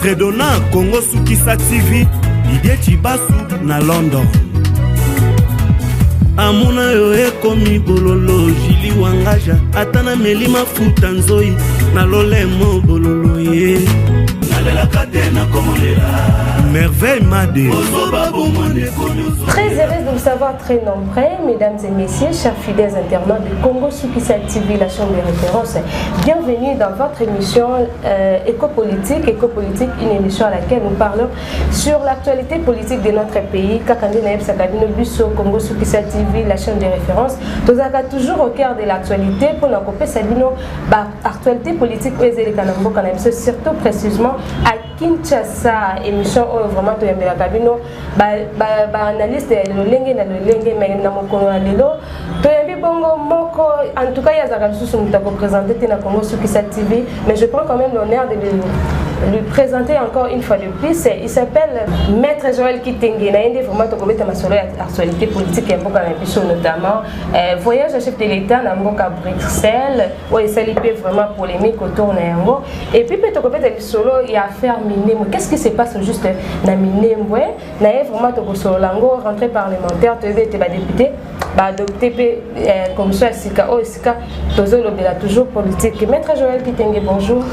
Maître Dona, Congo Sukisa TV, Didier Chibasu na London. Amuna yo ekomi bololo, Jili Wangaja, Atana Melima Futanzoi, na Lolemo bololo ye. Merveille Madé. Très heureuse de vous savoir très nombreux, mesdames et messieurs, chers fidèles internautes de Congo Sukisa TV, la chaîne de référence. Bienvenue dans votre émission Éco-Politique. Éco-Politique, une émission à laquelle nous parlons sur l'actualité politique de notre pays. Kakande Naeb Sakabino Busso, Congo Sukisa TV, la chaîne de référence. Nous avons toujours au cœur de l'actualité pour nous couper Sabino, actualité politique, surtout précisément à Kinshasa, émission vraiment de la cabine, analyste de l'Olenge, mais na mokolo na lelo to yambi bongo moko. En tout cas, il y a des choses qui nous présenté dans Congo Sukisa TV, mais je prends quand même l'honneur de lui présenter encore une fois de plus. Il s'appelle Maître Joël Kitenge. Il a vraiment tombé dans l'actualité politique et notamment voyage à chef de l'État dans Bruxelles, où il s'est vraiment polémique autour de Yango. Et puis peut-être solo il y a affaire Minembwe. Qu'est-ce qui se passe juste dans Minembwe? Il y a vraiment solo lango rentrée parlementaire, tu es député, adopté comme ça Sika O Sika Tozolo de la toujours politique. Maître Joël Kitenge, bonjour.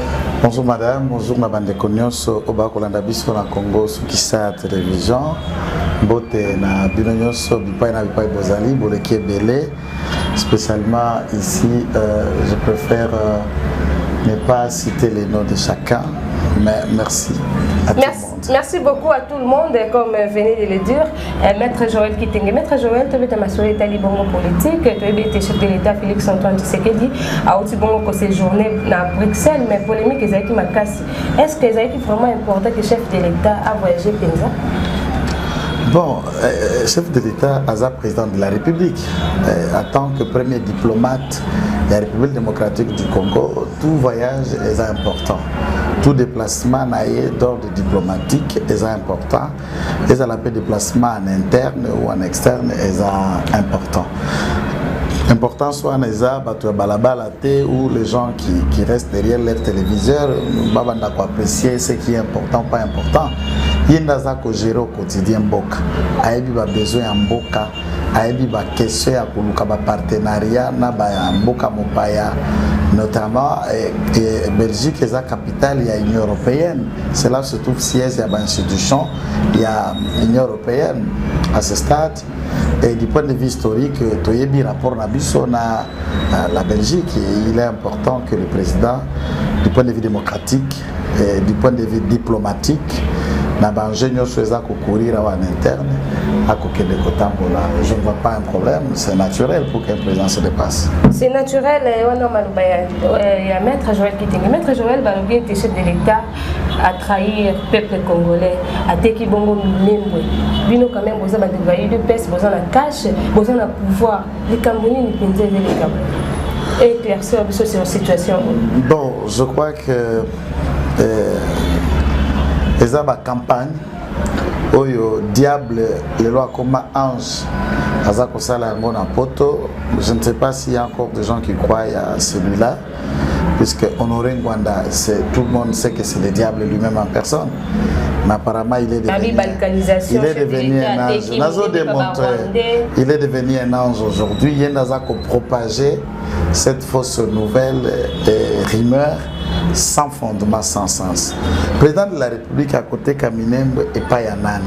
Bonjour madame, bonjour ma bande de cognos au Bakolanda Biso na Congo Sukisa télévision. Bote na binonyoso bipai na bipai bozali boleki belé. Spécialement ici, je préfère ne pas citer les noms de chacun, mais merci à tout le monde. Merci beaucoup à tout le monde, comme venez de le dire. Maître Joël Kitenge. Maître Joël, tu es ma soeur Bongo politique, tu es chef de l'État Félix Antoine Tshisekedi, a aussi bongo séjourné à Bruxelles, mais polémique est qui m'a cassé. Est-ce que c'est vraiment important que le chef de l'État a voyagé Penza? Bon, chef de l'État, Aza président de la République, en tant que premier diplomate de la République démocratique du Congo, tout voyage est important. Tout déplacement d'ordre diplomatique est important. Et ça l'appelle déplacement en interne ou en externe est important. Important soit en Eza, ou les gens qui restent derrière leur téléviseur, nous avons apprécier ce qui est important, pas important. Il y a des gérer au quotidien Boka. Il y a besoin de Boka. Il y a des questions de partenariat Boka Mopaya. Notamment, Belgique est la capitale, il y a l'Union européenne. C'est là que se trouve siège, il y a une institution, il y a l'Union européenne à ce stade. Et du point de vue historique, Toyebi rapport Nabiso na la Belgique, il est important que le président, du point de vue démocratique et du point de vue diplomatique, je ne vois pas un problème, c'est naturel pour qu'un président se dépasse. C'est naturel, il y a Maître Joël Kitenge. Maître Joël, le chef de l'État a trahi le peuple congolais, a teki bongo Minembwe. Bino quand même, vous avez des peste, vous avez la cache, vous avez le pouvoir. Les Camerounais ne peuvent pas les Camerounais. Éclaircir sur cette situation. Bon, je crois que les hommes à campagne, le diable, les lois comme ange, je ne sais pas s'il y a encore des gens qui croient à celui-là, puisque Honoré Ngwanda, tout le monde sait que c'est le diable lui-même en personne. Mais apparemment, il est devenu un ange. Il est devenu un ange aujourd'hui. Il y a propagé cette fausse nouvelle rumeur sans fondement, sans sens. Le président de la République à côté Kaminembe et Payanane.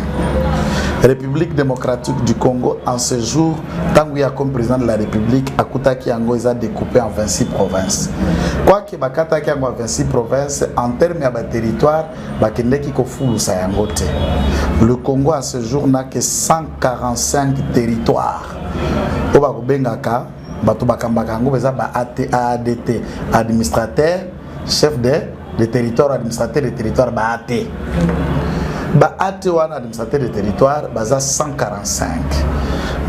République démocratique du Congo en ce jour, tant qu'il y a comme président de la République, Akutaki Yango est découpé en 26 provinces. Quoi que Bakataki Yango 26 provinces, en termes de territoire, Bakendeki Kofulu Sayangote. Le Congo à ce jour n'a que 145 territoires. Obakubengaka, Batubakambakaango, ADT, administrateur, chef de territoire, administrateur de territoire, BAT. BAT ou administrateur de territoire, Baza 145.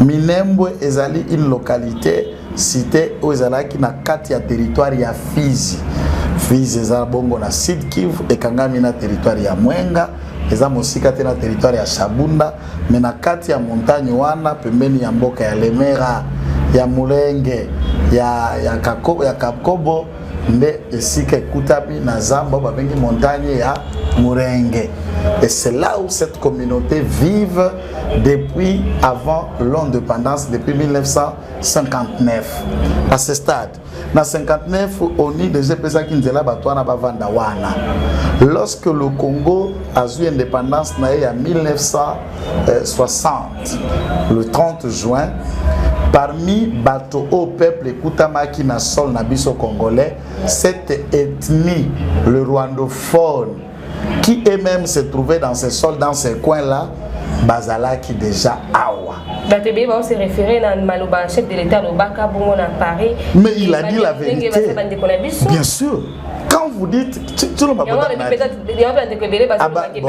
Minembwe ezali une localité cité où ezalaki na kati ya territoire ya Fizi. Fizi ezala bongo na Sud Kivu et Kangami na territoire ya Mwenga. Eza mosika te na territoire ya Shabunda, mais na kati ya montagne wana pembeni ya mboka ya Lemera, ya Mulenge, ya Kakobo, nde esika ekutami na Zamba babengi montagne ya Mourengue. Et c'est là où cette communauté vive depuis avant l'indépendance, depuis 1959. À ce stade. Dans 1959, on dit déjà que lorsque le Congo a eu l'indépendance en 1960, le 30 juin, parmi bateau au peuple Kutamaki na sol nabiso congolais, cette ethnie, le rwandophone, qui eux-mêmes se trouvaient dans ces sols, dans ces coins-là, Bazalaki déjà awa. Batebe va se référer à Maloba, chef de l'État Lobaka, Bongo à Paris. Mais il a dit la vérité. Bien sûr. Quand vous dites, tu ne m'as pas dit.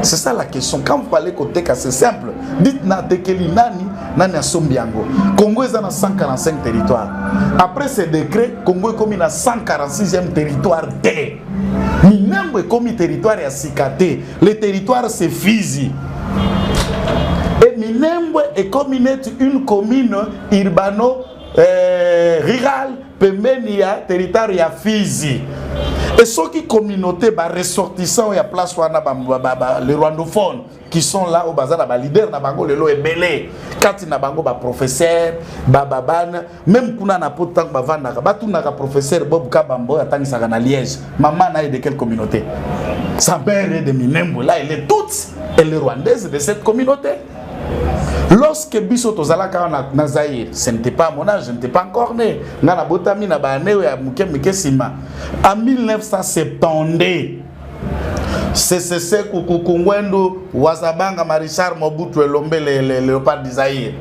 C'est ça la question. Quand vous parlez côté, c'est simple. Dites na tekeli nani nani asombiango. Congo est dans 145 territoires. Après ce décret, Congo est comme dans 146e territoire D. Minambo est comme territoire à Sikate. Le territoire c'est Fizi. Et Minambo est comme une commune urbano-rurale, Pemenia, territoire à Fizi. Et ceux qui communauté, ressortissants, il y a place les rwandophones qui sont là au bazar, les leaders, les lois belé. Quand il y a des professeurs, même quand on a pas de temps, il y a professeur Bob Kabambo, il y a Liège. Maman est de quelle communauté? Sa mère est de Minembo. Là, elle est toute, elle est rwandaise de cette communauté. Lorsque Biso Tozalaka na Zaïre, ce n'était pas mon âge, je n'étais pas encore né. En 1970, CCC Kukungwendo, Wazabanga, Marichar, Mobutu, Lombe, le léopard d'Isaïe.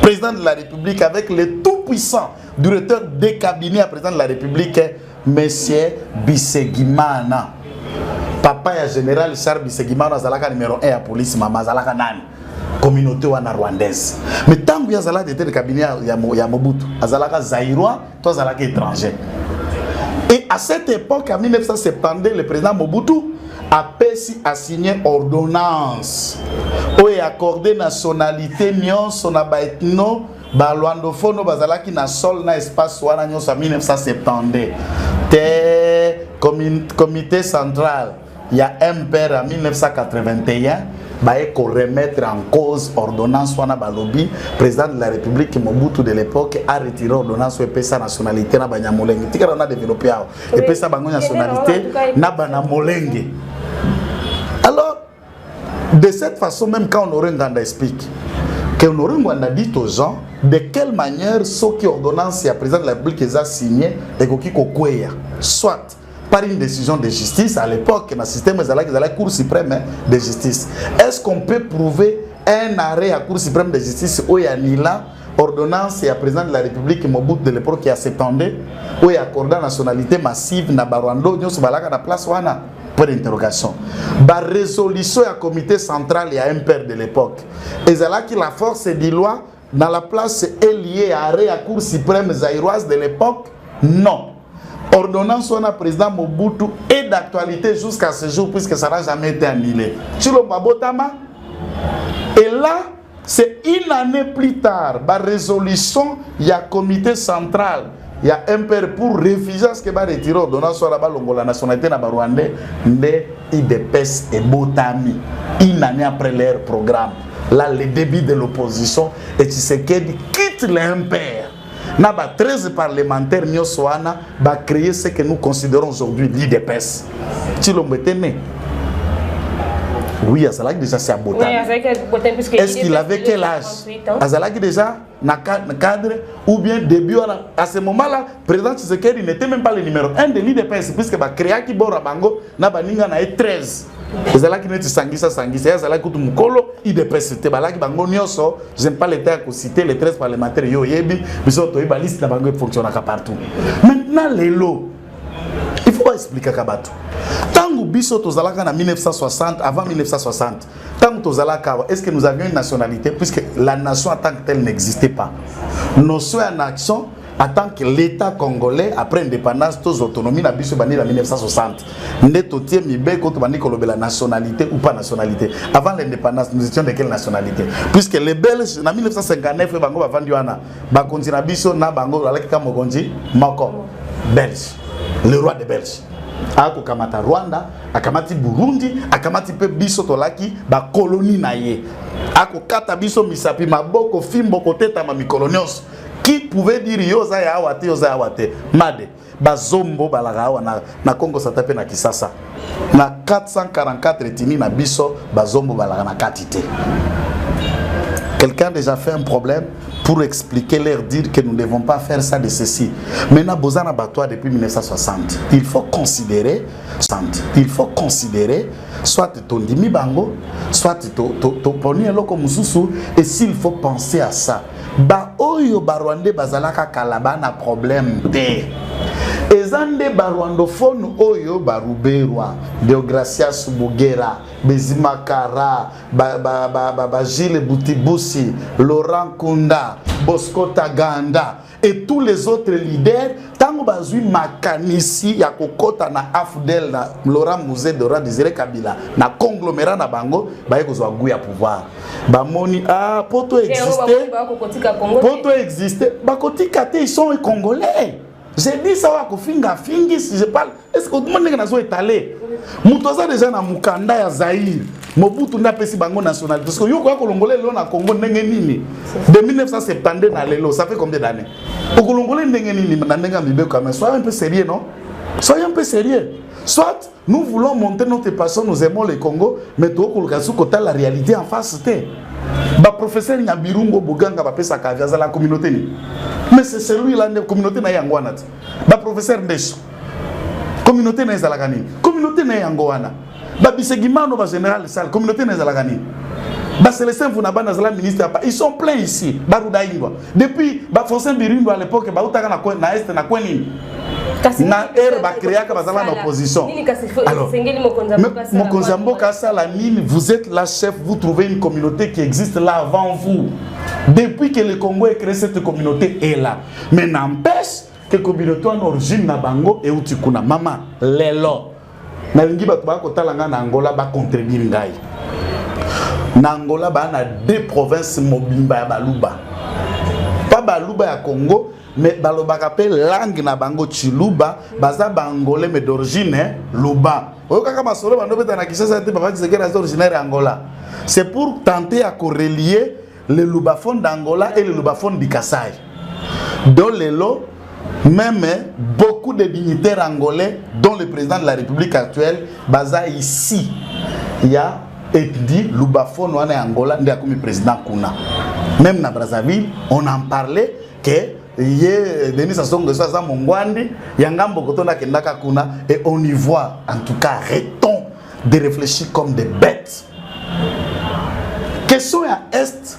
Président de la République avec le tout-puissant directeur des cabinets à président de la République, Monsieur Bisegimana. Papa et général Charles Bisegimana, Zalaka numéro 1 à police, Mama Zalaka Nani. Communauté rwandaise. Mais tant que Yazala était le cabinet ya Mobutu, Azalaka zaïrois, toi Azalaka étranger. Et à cette époque, en 1970, le président Mobutu a signé ordonnance où il a accordé nationalité nyon son abaitno balwandophone bazalaki na sol na espace wana nyon en 1970. Comité central, il y a un père en 1981. Pour remettre en cause l'ordonnance Wana Balobi, président de la République Mobutu de l'époque a retiré l'ordonnance et sa nationalité na Banyamolenge. Tika on a développé et puis sa nationalité na Banyamolenge. Alors, de cette façon, même quand on aurait explique que on aurait dit aux gens de quelle manière ceux qui ordonnance et le président de la République a signé et qui kokweya, soit par une décision de justice à l'époque, dans le système de la Cour suprême de justice. Est-ce qu'on peut prouver un arrêt à la Cour suprême de justice où il y a Nila, ordonnance et à président de la République Mobutu de l'époque qui a s'étendé, où il y a accordé la nationalité massive na Barwando, nous sommes là place wana pour l'interrogation. La résolution à comité central il y a un père de l'époque. Et c'est là que la force des lois dans la place est liée à arrêt à la Cour suprême zaïroise de l'époque? Non. Ordonnance on a président Mobutu est d'actualité jusqu'à ce jour puisque ça n'a jamais été annulé. Chilo Babotama. Et là, c'est une année plus tard, la résolution, il y a comité central, il y a un père pour refuser ce que va retirer l'ordonnance sur la nationalité na Rwandais, mais IDPS et Botami. Une année après leur programme. Là, le début de l'opposition, et Tshisekedi quitte l'impère. N'a pas 13 parlementaires Nyosoana va créer ce que nous considérons aujourd'hui l'IDPS. Tu l'as né. Oui, Azalaki déjà c'est à Botan. Est-ce qu'il avait quel âge? Azalaki déjà dans le cadre ou bien début à ce moment-là, le président Tshisekedi n'était même pas le numéro 1 de l'IDPS puisque va créer qui bora bango na baninga na 13. Azalaki ne sangisa Azalaki tout mukolo IDPS c'était balaki bango nyoso, j'aime pas les terres citer les 13 parlementaires yo yebi, biso to ba liste na bango fonctionne partout. Maintenant les lots il faut pas expliquer Kabatou. Tango biso tozalaka en 1960, avant 1960, tango tozalaka, est-ce que nous avions une nationalité puisque la nation en tant que telle n'existait pas. Nous sommes en action en tant que l'État congolais après l'indépendance, tous autonomie na biso bani en 1960. Netotie mibe quand bani kolobe la nationalité ou pas nationalité. Avant l'indépendance, nous étions de quelle nationalité? Puisque les Belges en 1959 bango ba vendu wana, ba kontina biso na bango alaki ka mokonzi moko. belge, le roi des Belges. Ako kamata Rwanda, akamati Burundi, akamati pe biso tolaki ba colonie na ye. Ako kata biso misapi maboko fimbo koteta ma mikolonios. Qui pouvait dire yoza ya awate made bazombo balaga wana na Congo satape na Kisasa. Na 444 etini na biso bazombo balaga na katite. Quelqu'un a déjà fait un problème pour expliquer, leur dire que nous ne devons pas faire ça de ceci. Maintenant, Bozana Batois depuis 1960. Il faut considérer, soit ton dimi bango, soit ton poni loko mususu, et s'il faut penser à ça. Ba oyo barwande bazalaka kalaba na problème de. Ezande barwandophone oyo baruberwa Deogracias Bugera Bezimakara Gilles Boutiboussi Laurent Kunda Bosco Taganda et tous les autres leaders tango bazui makanisi ya kokota na Afdel na Laurent Mouzé Dora Désiré Kabila na conglomérat na bango baye kozwa goût ya pouvoir bamoni poto exister bakotika te ils sont congolais. J'ai dit ça à Kofinga Fingi si je parle. Est-ce que tout le monde est étalé? Moutoza déjà na Mukanda ya Zaïre. Mobutu n'a pas si bango national. Parce que yoko Congolais là na Congo ndenge nini. De 1970 na lelo, ça fait combien d'années? Au Congolais ndenge nini na ndenga mibeko quand même. Soyez un peu sérieux, non? Soyez un peu sérieux. Soit nous voulons monter notre passion, nous aimons le Congo, mais tout koluka la réalité en face c'était. Ba professeur Nyabirungo Buganga ba pesa kavia za la communauté ni. Mais c'est celui-là la communauté na yangwana. Ba professeur Ndeso. Communauté na ezalagani. Communauté na yangwana. Ba bisegimano ba général Sal, communauté na ezalagani. Ba Célestin Vunaba na zala ministre ils sont pleins ici. Baruda Indwa. Depuis ba Fonsen Birundo à l'époque ba utaka na est na kweni. Na ère ba créaka bazala na opposition. Alors, Mokonzambo Kassala Nini, vous êtes la chef, vous trouvez une communauté qui existe là avant vous. Depuis que le Congo a créé cette communauté est là. Mais n'empêche que la communauté en origine na bango et utikuna mama lelo. Na lingi ba ko talanga na Angola ba contribuer ngai. Na Angola ba na deux provinces mobimba ya Baluba. Pas Baluba ya Congo. Mais balobaka pe langue na bango chiluba baza bangolais mais d'origine luba oyokaka masolo bando beta na Kinshasa te baba Tshisekedi est originaire Angola. C'est pour tenter à corrélier le lubaphone d'Angola et le lubaphone du Kasaï. Dans les lots, même beaucoup de dignitaires angolais dont le président de la République actuelle baza ici. Il y a ethnie lubaphone wana Angola ndi akomi président kuna. Même na Brazzaville, on en parlait que Denis Sassou Nguesso aza mongwandi yangambo kotona kendaka kuna et on y voit en tout cas arrêtons de réfléchir comme des bêtes. Question à est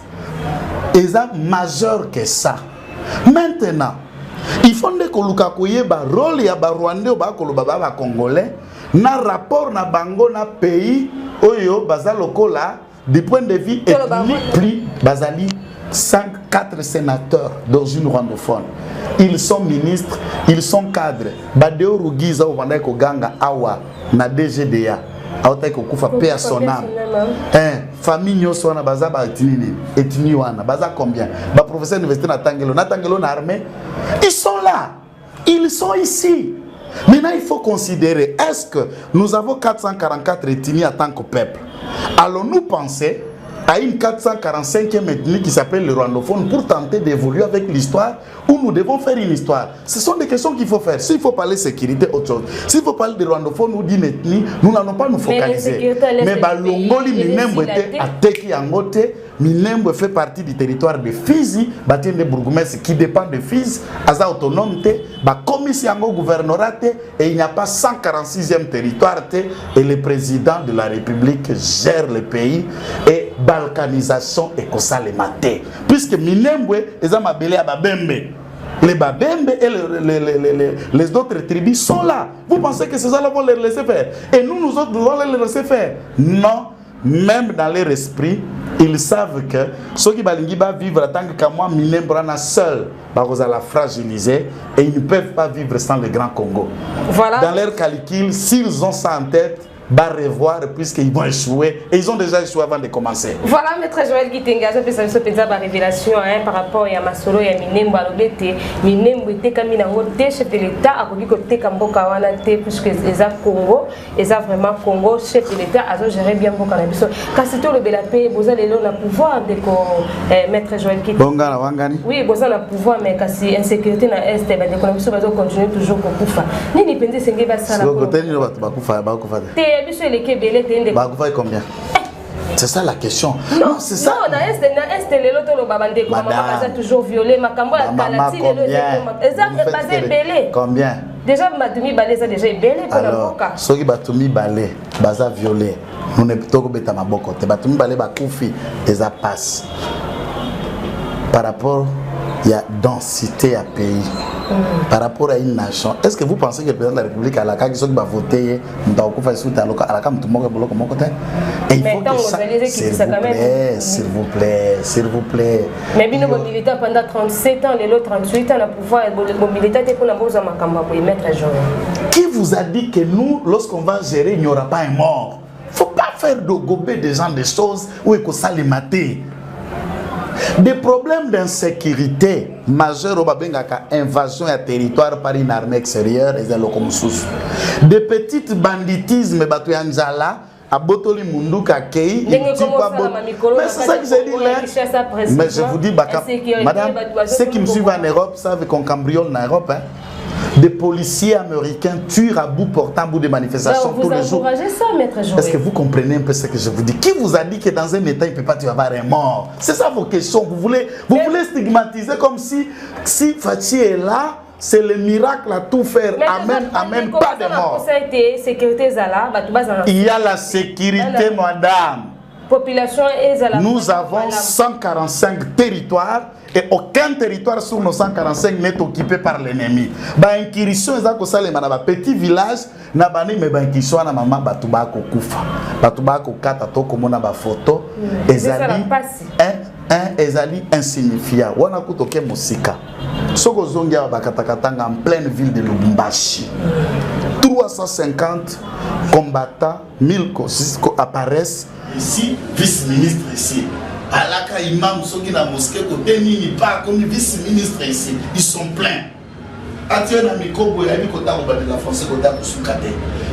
est majeur que ça. Maintenant, il faut que koluka koyeba rôle ya ba Rwandais ou ba koloba ba Congolais na rapport na bango na pays oyo baza lokola du point de vue ethnique plus bazali 104 sénateurs d'origine rwandophone. Ils sont ministres, ils sont cadres. Badeo Rugiza ou Vandeko Ganga Awa na DGDA. Aotako kufa paix à son âme. Famille nyosona baza ba etini wana baza combien? Ba professeur université na Tangelo na armée. Ils sont là. Ils sont ici. Maintenant il faut considérer est-ce que nous avons 444 ethnies en tant que peuple. Allons-nous penser à une 445e ethnie qui s'appelle le rwandophone pour tenter d'évoluer avec l'histoire où nous devons faire une histoire. Ce sont des questions qu'il faut faire. S'il faut parler sécurité, autre chose. S'il faut parler de rwandophone ou d'une ethnie, nous n'allons pas nous focaliser. Mais Balongoli Minembo était à Teki Angote, Minembo fait partie du territoire de Fizi, Batien de Bourgoumès qui dépend de Fizi, Aza autonome, commission gouvernorat et il n'y a pas 146e territoire et le président de la République gère le pays et balkanisation et comme ça les maté. Puisque Minembwe et Zamabele à Babembe. Les Babembe et les autres tribus sont là. Vous pensez que ces gens vont les laisser faire? Et nous autres, nous allons les laisser faire? Non. Même dans leur esprit, ils savent que ceux qui vont vivre en tant que moi, Minembra seul, ils la fragiliser et ils ne peuvent pas vivre sans le Grand Congo. Voilà. Dans leur calcul, s'ils ont ça en tête, va revoir puisqu'ils vont échouer. Et ils ont déjà échoué avant de commencer. Voilà, maître Joël Gitenga, ça fait une révélation par rapport à Masolo et à Minembo. Minembo était comme un chef de l'État, à côté Kamboka Wana, puisque les Congo, ils ont vraiment Congo, chef de l'État, ils ont géré bien beaucoup. Quand c'est tout le Belapé, vous avez le pouvoir de maître Joël Gitenga. Oui, vous avez le pouvoir, mais quand c'est insécurité dans l'Est, l'économie va continuer toujours pour Koufa. Ni les pendants s'engagent à ça. Combien? C'est ça la question. Non, c'est ça. Non, dans l'Est, les lotos, madame, toujours violé. Combien? Déjà, Batumi Balé, ça déjà belé. Alors, ceux qui Batumi Balé, baza violé. Nous ne pouvons pas mettre ma bocote. Batumi Balé, Bakoufi, déjà passe. Par rapport, il y a densité à pays. Par rapport à une nation, est-ce que vous pensez que le président de la République a la carte qui va voter, il faut que ça, s'il vous plaît. Mais bien nos militaires pendant 37 ans, les autres 38 ans, le pouvoir de militaires pour la bourse à Makamba pour y mettre à jour. Qui vous a dit que nous, lorsqu'on va gérer, il n'y aura pas un mort? Il ne faut pas faire de gober des gens des choses où il faut s'alimenter. Des problèmes d'insécurité majeurs au Babengaka, invasion à territoire par une armée extérieure et des petites banditismes Batoyanjala à Botoli Munduka Kei. Mais c'est ça que j'ai dit là. Mais je vous dis, madame, ceux qui me suivent en Europe savent qu'on cambriole en Europe. Hein. Des policiers américains tuent à bout portant bout de manifestations tous les jours. Est-ce que vous comprenez un peu ce que je vous dis? Qui vous a dit que dans un état il ne peut pas y avoir un mort? C'est ça vos questions. Vous voulez stigmatiser comme si Fatih est là, c'est le miracle à tout faire. Amen, pas de mort. Il y a la sécurité, madame. Nous avons 145 territoires et aucun territoire sur nos 145 n'est occupé par l'ennemi. Incursion petit village na bani me incursion na mama batubako kufa. Batubako kata to komona ba photo ezali insignifiant. Wana kutoke musika. Soko zongia bakatakatanga en pleine ville de Lubumbashi. 350 combattants, 1000 apparaissent. Ici, vice-ministre ici. Alaka imam soki na mosquée côté nini pas comme vice-ministre ici. Ils sont pleins. Ationa mikobo ya mikota ko de la France côté kusukate.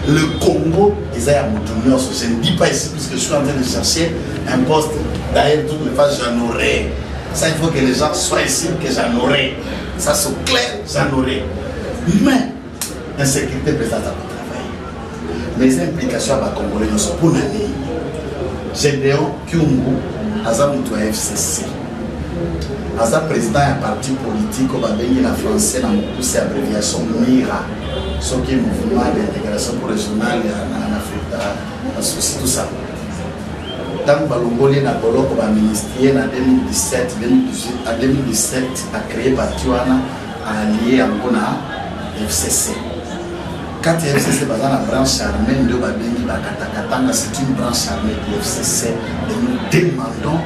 Le Congo, ils ont un je ne dis pas ici puisque je suis en train de chercher un poste. D'ailleurs, toutes les phases j'en aurai. Ça il faut que les gens soient ici que j'en aurai. Ça c'est clair, j'en aurai. Mais l'insécurité présente à travail. Les implications à Congolais ne sont pas nani. Gédéon Kyungu, Azamutu FCC. Aza président d'un parti politique au Babengi la français dans poussé abréviation MIRA. Ce qui est mouvement d'intégration régionale en Afrique, associé tout ça. Dans Balongoli na Boloko ba ministère en 2017, 2018 à 2017 a créé parti wana allié angona FCC. Quand le FCC est dans la branche armée, c'est une branche armée du FCC. Et nous demandons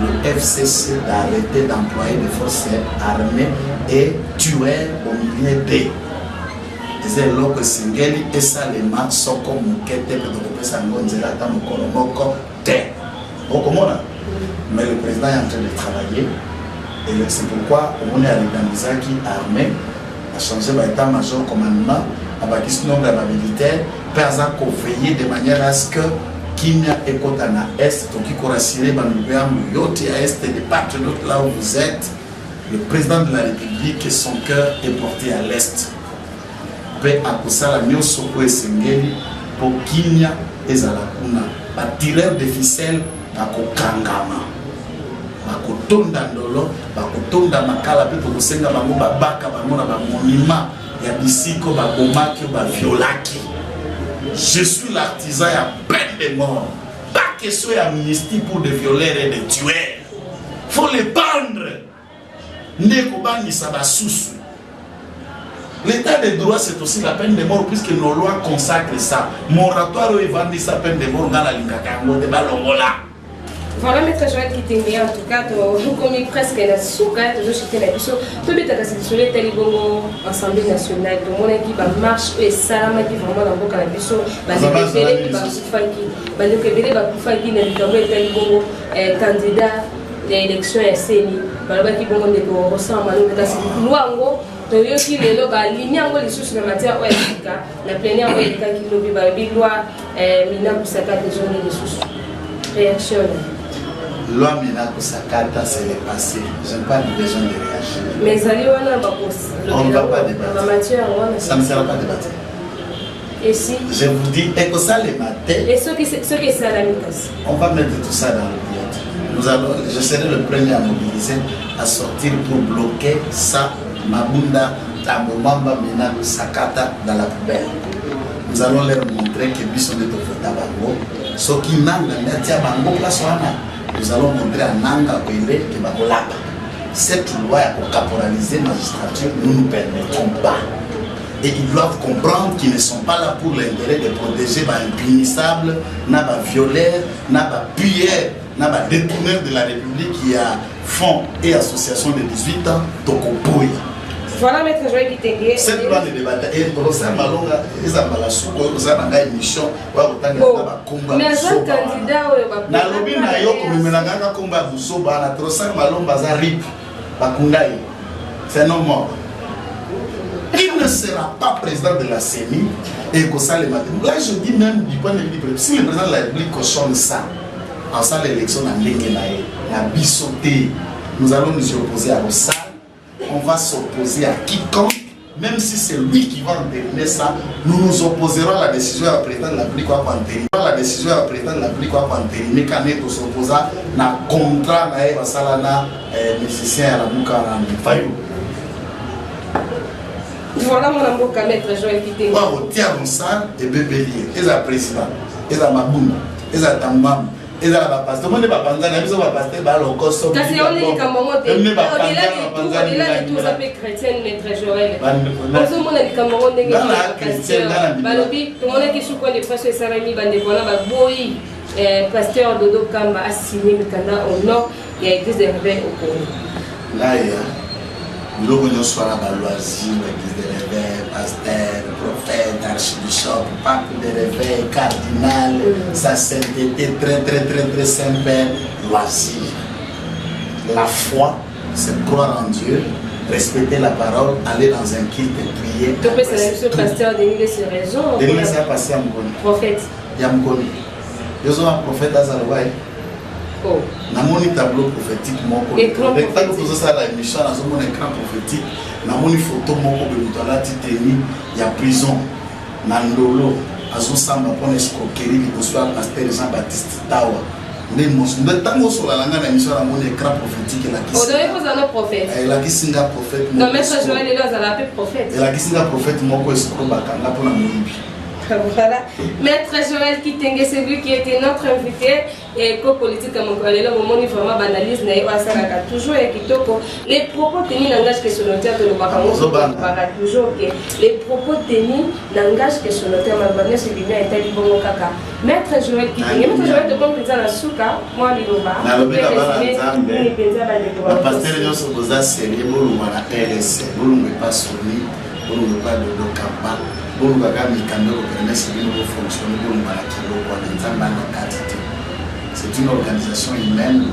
le FCC d'arrêter d'employer des forces armées et tuer au milieu d'eux. C'est là que Singeli et Salema sont comme Mukete, que nous pouvons dire à Tamokoromoko, mais le président est en train de travailler. Et c'est pourquoi on est allé dans les acquis armés, à changer l'état-major commandement. Avec ce nombre de militaires, pour veiller de manière à ce que Kimia et Kotana Est, qui correspondent à Est et de part de l'autre là où vous êtes, le président de la République, son cœur est porté à l'Est. Pe akusala nyosoko esengeli pour Kimia et Zalakuna. Les tireurs de ficelles bakokangama. Bakotonda ndolo, bakotonda makala pe tokosenga bango babaka bango na ba monument. Je suis l'artisan à peine de mort. Pas question d'amnistie pour des violeurs et des tueurs. Il faut les pendre. L'état de droit, c'est aussi la peine de mort puisque nos lois consacrent ça. Moratoire et vendit sa peine de mort dans la Lingakango de Balongola. Voilà, maître Joël qui t'aimait en tout cas, comme presque la souka, toujours chez la mission. Tout le temps, c'est sur les télébons, Assemblée nationale, tout le monde qui va marche et Salama qui vraiment dans le cannabis, bah les qui va se faire qui, bah les qui va faire qui n'est pas le télébon candidat l'élection est sénie, bah le qui vont des ressemble à l'autre, c'est loi en gros. Donc il y a des lois alignées en les choses en matière OSK, la plénière OSK qui nous vit avec loi Mina Kusaka des zones de sous réaction. Loi Mina Kusakata, c'est le passé. Je n'ai pas besoin de réagir. Mais on ne va pas débattre. Ça ne sert pas de débattre. Et si je vous dis, et que ça les matin. Et ceux qui sont à la mitas. On va mettre tout ça dans le boîte. Je serai le premier à mobiliser, à sortir pour bloquer ça. Mabunda, Tambomamba, Mina Kusakata dans la poubelle. Nous allons leur montrer que Bisson est au Fotabango. Ce qui n'a pas bango place. Nous allons montrer à Nanga Wele que Bagolapa. Cette loi pour caporaliser la magistrature, nous ne nous permettons pas. Et ils doivent comprendre qu'ils ne sont pas là pour l'intérêt de protéger les impénissables, les violeurs, les pilleurs, les détourneurs de la République qui a fonds et association de 18 ans, Tokopoya. Voilà, maître Joël qui t'aiguait. Cette loi de débat, et Rosa Malonga, ils ont la soupe, ils ont une émission, ils ont mais un candidat, na lobby na yo comme menangaka komba busoba na Rosa Malonga za rip bakundai. C'est non mort. Il ne sera pas président de la CENI et que ça les matin. Là, je dis même du point de vue du si le président de la République cochonne ça, en ça l'élection en ligne la bissoté, nous allons nous opposer à Rosa. On va s'opposer à quiconque, même si c'est lui qui va entériner ça, nous nous opposerons à la décision du président de la République à entériner. La décision du président de la République à entériner quand on s'oppose à un contrat na salana musicien à la Boucara Fayou. Voilà mon amour qu'à maître Joël qui t'aime. On retient ça et bébélier, et la président, et la Mabouna, et la Tambam. Et là, la pasteur, on n'est pas pasteur, on va pasteur, le costume. Parce qu'on est comme au-delà de tout ça, chrétien, maître Joël. On se montre comme on est pasteur. Tout le monde qui souffre de pression salami, boy, pasteur Dodo Kamba a signé Mikanda au nord, il y a l'église des réveils au Congo. Là, il y a. Nous sommes à la loisir, l'église des réveils, pasteur, prophète, archibishop, pape des réveils, cardinal, sa sainteté très simple, loisir. La foi, c'est croire en Dieu, respecter la parole, aller dans un culte et prier. Donc, c'est la mission pasteur Denis, c'est raison. Denis, c'est un pasteur prophète. Yamkoni. Ils ont un prophète à Zalouaï. Dans mon tableau prophétique, il y a prison, Nandolo, Azosamba pour escroquerie, pasteur Jean-Baptiste Tawa. Mais tant sur la langue de l'émission, mon écran prophétique est la qui singa prophète. Non, mais ça, Joël est là, ça l'appelle prophète. Et la qui singa prophète, mon escroc, bakanga pour la mouille. Voilà. Maître Joël Kitenge, c'est lui qui était notre invité et co-politique à mon collègue. Au moment où il vraiment banalise, toujours et les propos tenus n'engagent que sur le terre de l'Obakamo. Toujours que les propos tenus n'engagent que sur le terre de l'Obakamo. C'est bien été bon caca. Maître Joël Kitenge, Maître Joël de compléter la souka, moi l'Iloba. La pasteur Yosso Boza, c'est les boulons à la RS, boulons pas soumis, boulons pas de l'Okamba. C'est une organisation humaine,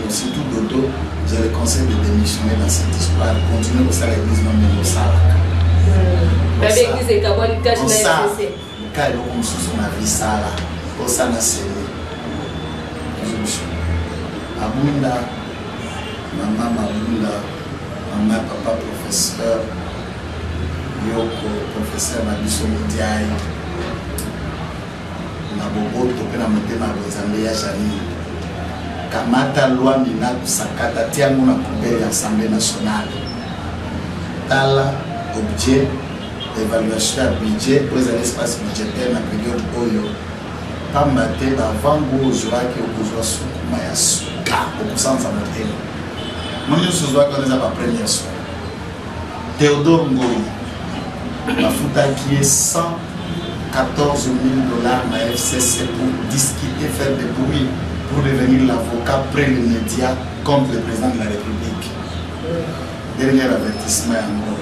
surtout Dodo, je le conseille de démissionner dans cette histoire, continuer aussi à l'église non mais au Salaka. L'église est Kabouali Cache na SCC. Le cas est comme sous ma vie Sala, au Sana Séné. Abunda, maman Mabunda, maman papa professeur. Yoko, professeur Mabiso Moudiaï, Nabobo, Topena Motema Bozambe Yachani, Kamata loi Mina Kusakata, Tiamouna Poubelle Assemblée nationale. Tala, objet, évaluation à budget, pour les espaces budgétaires dans la période Oyo. Pambate, avant vous, je vois que vous jouez sous Mayasuka, au sens à noter. Moi, je vois qu'on est à la première soirée. Théodore Ngoyi. La Fouta qui est 114 000 $ à FCC pour discuter, faire des bruits. pour devenir l'avocat près les médias contre le président de la République. Dernier avertissement à moi.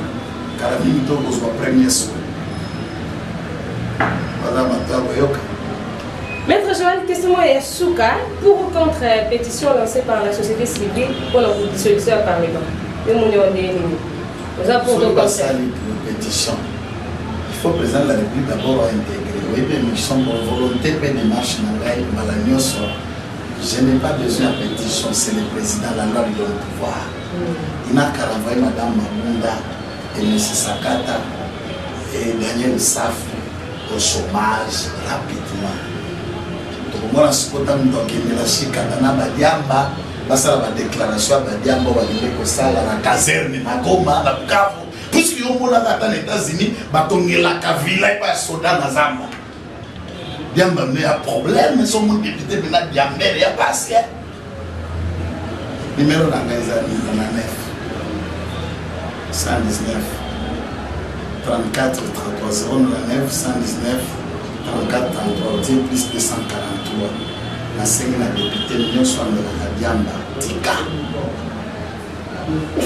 Car la vie soit premier soin. Voilà ma. Maître Joël, question est Souka pour ou contre pétition lancée par la société civile pour la dissolution du Parlement. Le monde est nous avons pour le pétition. Il faut le président de la République d'abord intégrer. Oui, mais nous sommes en volonté de démarche je n'ai pas besoin de pétition, c'est le président, la loi lui donne le pouvoir. Il n'a qu'à renvoyer Mme Mamunda et M. Sakata et Daniel Saf au chômage rapidement. Moi, je suis content de la chicane, Badiamba, la déclaration à Badiamba, la caserne, la Goma, la Bukavu. Puisqu'il y a aux États-Unis, il y a la villa et pas soda dans Zamba. Diamba, mais il y a un problème, mais son député, il y a Diamba, il y a passé. Numéro d'engagement, 119 34 33 09 119 34 33 plus 243. La scène la députée nous sommes de la Diamba Tika.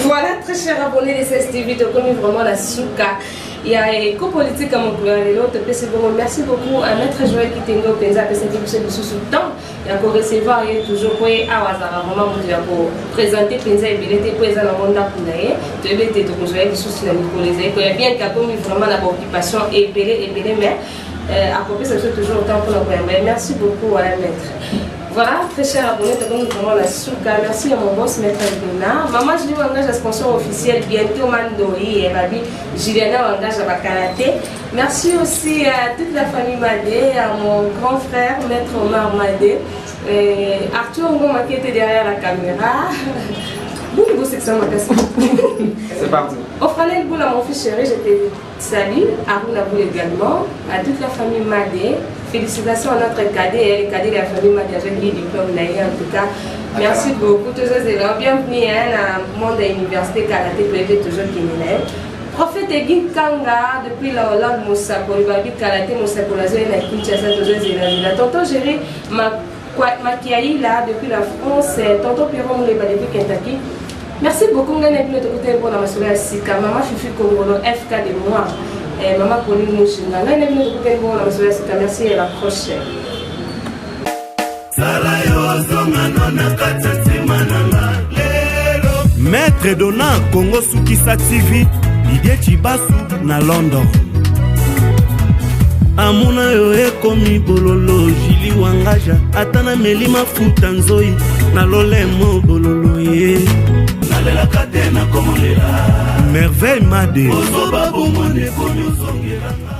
Voilà, très cher abonné de cette vidéo, comme vraiment la souka. Il y a éco-politique à mon gouvernement, l'autre merci beaucoup à Maître Joël qui tengo penza que cette émission de sous temps. Il y a encore recevoir il y a toujours pour awazara vraiment pour présenter penza et billet pour les alamanda pour naïe. Tu es bête de Joël qui sous la nicolisé. Il y a bien qu'à comme vraiment la occupation et belé mais à côté ça fait toujours autant pour le gouvernement. Merci beaucoup à la maître. Voilà, très cher abonné, tu as vraiment la souka. Merci à mon boss, Maître Dona. Maman, je lui engage la sponsor officielle bientôt, Mandori et Babi. Juliana engage à la karaté. Merci aussi à toute la famille Madé, à mon grand frère, Maître Omar Madé. Arthur Ngoma qui était derrière la caméra. C'est parti. Au Franel Boula, mon fils chéri, je te salue. À vous également, à toute la famille Madé. Félicitations à notre cadet et les cadets de la famille Madé avec les diplômes naïs en tout cas. Merci beaucoup, tous ces élèves. Bienvenue à le monde de l'université karaté pour aider toujours qui m'élève. Prophète Egin Kanga, depuis la Hollande, Moussa, pour le babi karaté, Moussa, pour la zone de Kinshasa, tous ces élèves. Tonton Géry, Makiaï, là, depuis la France, tonton Piron, depuis Kentucky. Merci beaucoup, on a vu notre côté pour la maman Sika, maman Fifi Kongolo, FK de moi, et maman Pauline Mouchinga. On a vu notre côté pour la maman Sika, merci et à la prochaine. Maître Dona, Congo Sukisa TV, Didier Chibasu na London. Amuna yo ekomi bololo Jili Wangaja atana melima futa nzoi na lolemo bololo ye nalela katena komolela Merveille Madé Ozo babu mwone konyo zongeranga